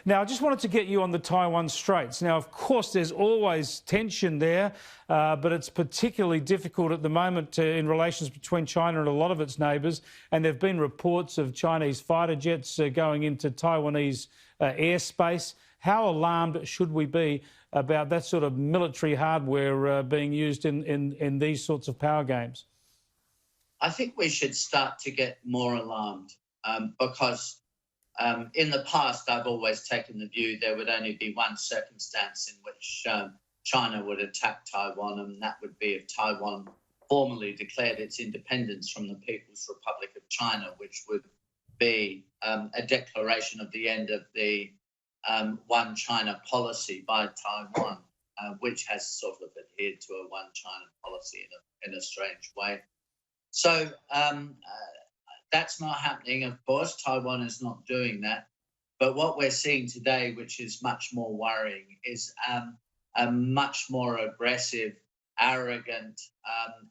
Now, I just wanted to get you on the Taiwan Straits. Now, of course, there's always tension there, but it's particularly difficult at the moment in relations between China and a lot of its neighbours. And there have been reports of Chinese fighter jets going into Taiwanese airspace. How alarmed should we be about that sort of military hardware being used in these sorts of power games? I think we should start to get more alarmed because in the past, I've always taken the view there would only be one circumstance in which China would attack Taiwan, and that would be if Taiwan formally declared its independence from the People's Republic of China, which would be a declaration of the end of the one China policy by Taiwan, which has sort of adhered to a one China policy in a strange way. So that's not happening, of course. Taiwan is not doing that. But what we're seeing today, which is much more worrying, is a much more aggressive, arrogant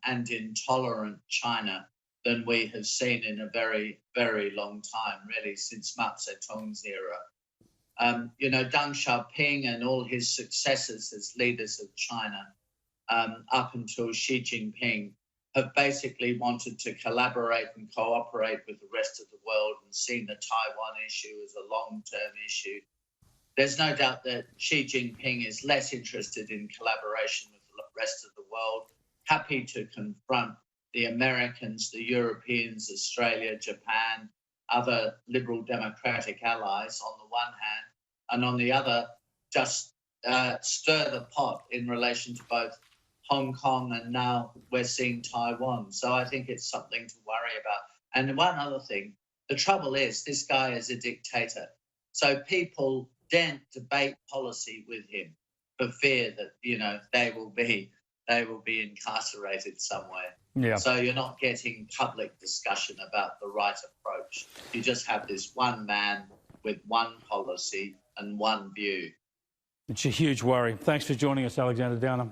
and intolerant China than we have seen in a very, very long time, really, since Mao Zedong's era. You know, Deng Xiaoping and all his successors as leaders of China up until Xi Jinping have basically wanted to collaborate and cooperate with the rest of the world and seen the Taiwan issue as a long-term issue. There's no doubt that Xi Jinping is less interested in collaboration with the rest of the world, happy to confront the Americans, the Europeans, Australia, Japan, other liberal democratic allies on the one hand, and on the other, just stir the pot in relation to both Hong Kong and now we're seeing Taiwan. So I think it's something to worry about. And one other thing, the trouble is this guy is a dictator. So people daren't debate policy with him for fear that, you know, they will be incarcerated somewhere. Yeah. So you're not getting public discussion about the right approach. You just have this one man with one policy and one view. It's a huge worry. Thanks for joining us, Alexander Downer.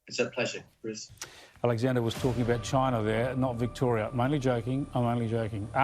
It's a pleasure, Chris. Alexander was talking about China there, not Victoria. I'm only joking.